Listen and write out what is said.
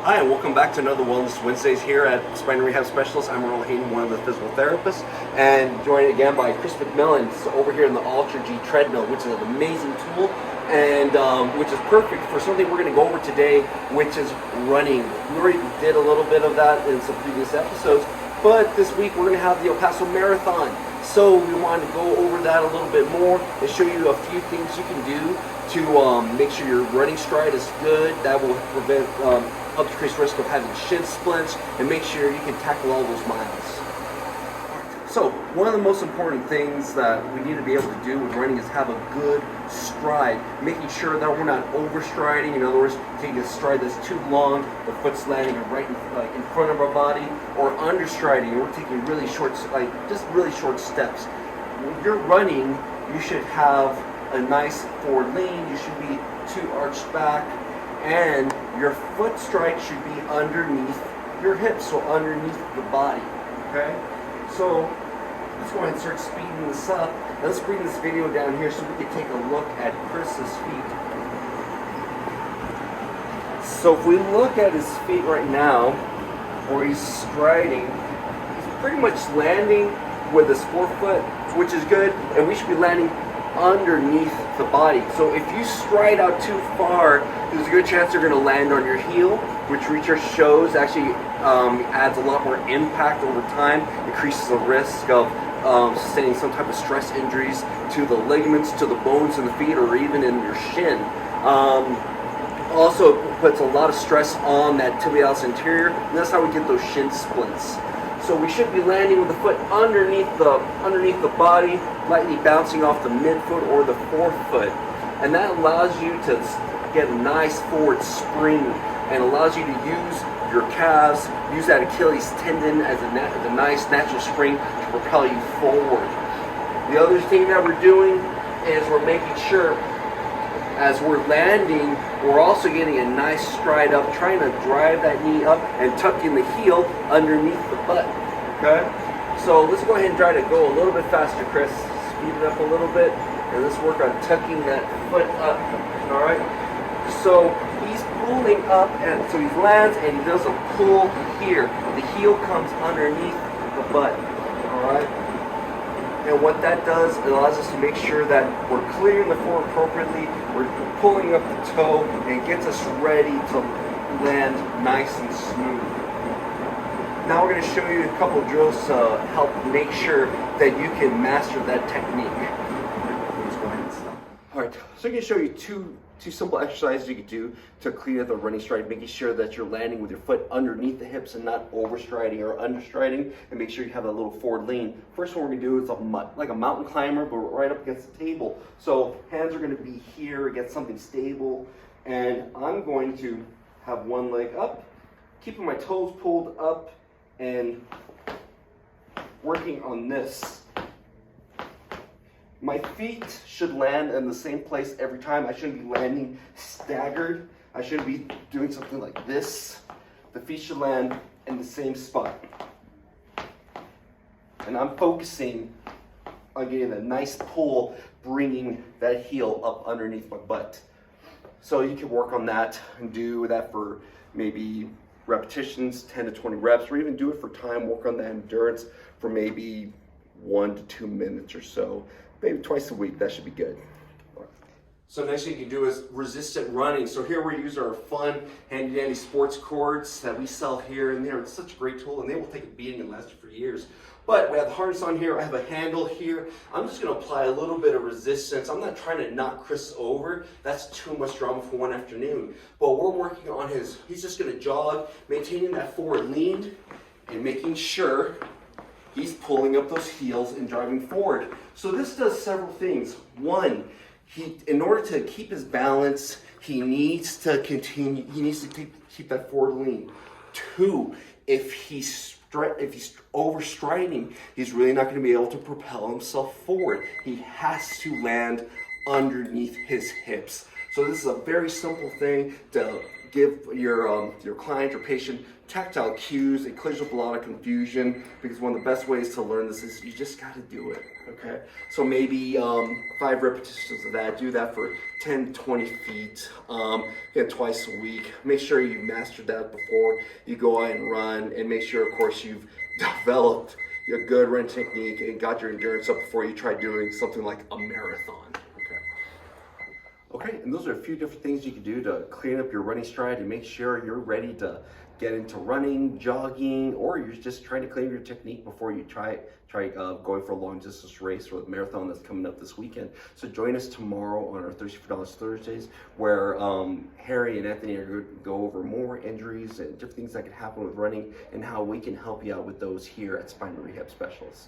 Hi, and welcome back to another Wellness Wednesdays here at Spine and Rehab Specialists. I'm Earl Hayden, one of the physical therapists, and joined again by Chris McMillan over here in the Ultra G treadmill, which is an amazing tool and which is perfect for something we're going to go over today, which is running. We already did a little bit of that in some previous episodes, but this week we're going to have the Paso Marathon. So we wanted to go over that a little bit more and show you a few things you can do to make sure your running stride is good. That will prevent help decrease risk of having shin splints and make sure you can tackle all those miles. So one of the most important things that we need to be able to do with running is have a good stride, making sure that we're not overstriding. In other words, taking a stride that's too long, the foot's landing right in front of our body, or understriding, and we're taking really short, just really short steps. When you're running, you should have a nice forward lean. You should be too arched back, and your foot strike should be underneath your hips, so underneath the body. Okay, so let's go ahead and start speeding this up. Let's bring this video down here so we can take a look at Chris's feet. So if we look at his feet right now, where he's striding, he's pretty much landing with his forefoot, which is good, and we should be landing underneath the body. So if you stride out too far, there's a good chance you're going to land on your heel, which research shows actually adds a lot more impact over time, increases the risk of sustaining some type of stress injuries to the ligaments, to the bones in the feet, or even in your shin. Also puts a lot of stress on that tibialis anterior, and that's how we get those shin splints. So we should be landing with the foot underneath the body, lightly bouncing off the midfoot or the forefoot. And that allows you to get a nice forward spring and allows you to use your calves, use that Achilles tendon as a nice natural spring to propel you forward. The other thing that we're doing is we're making sure as we're landing, we're also getting a nice stride up, trying to drive that knee up and tucking the heel underneath the butt. Okay? So let's go ahead and try to go a little bit faster, Chris. Speed it up a little bit, and let's work on tucking that foot up. All right? So he's pulling up, and so he lands and he does a pull here. The heel comes underneath the butt. All right? And what that does, it allows us to make sure that we're clearing the floor appropriately, we're pulling up the toe, and it gets us ready to land nice and smooth. Now we're going to show you a couple of drills to help make sure that you can master that technique. Let's go ahead and stop. All right, so I'm going to show you two simple exercises you can do to clear the running stride, making sure that you're landing with your foot underneath the hips and not overstriding or understriding, and make sure you have a little forward lean. First one we're going to do is like a mountain climber, but right up against the table. So hands are going to be here against something stable, and I'm going to have one leg up, keeping my toes pulled up, and working on this. My feet should land in the same place every time. I shouldn't be landing staggered. I shouldn't be doing something like this. The feet should land in the same spot. And I'm focusing on getting a nice pull, bringing that heel up underneath my butt. So you can work on that and do that for maybe repetitions, 10 to 20 reps, or even do it for time. Work on that endurance for maybe 1 to 2 minutes or so. Maybe twice a week, that should be good. So next thing you can do is resistant running. So here we use our fun handy dandy sports cords that we sell here, and they're such a great tool, and they will take a beating and last you for years. But we have the harness on here, I have a handle here. I'm just gonna apply a little bit of resistance. I'm not trying to knock Chris over. That's too much drama for one afternoon. But we're working on he's just gonna jog, maintaining that forward lean, and making sure he's pulling up those heels and driving forward. So this does several things. One, in order to keep his balance, he needs to keep that forward lean. Two, if he's overstriding, he's really not going to be able to propel himself forward. He has to land underneath his hips. So this is a very simple thing to give your client or patient tactile cues. It clears up a lot of confusion, because one of the best ways to learn this is you just got to do it. Okay, so maybe 5 repetitions of that. Do that for 10, 20 feet, again, twice a week. Make sure you mastered that before you go out and run, and make sure, of course, you've developed your good run technique and got your endurance up before you try doing something like a marathon. Okay, and those are a few different things you can do to clean up your running stride and make sure you're ready to get into running, jogging, or you're just trying to clean your technique before you try going for a long distance race or the marathon that's coming up this weekend. So join us tomorrow on our Thirsty for Dollars Thursdays, where Harry and Anthony are going to go over more injuries and different things that can happen with running and how we can help you out with those here at Spine and Rehab Specialists.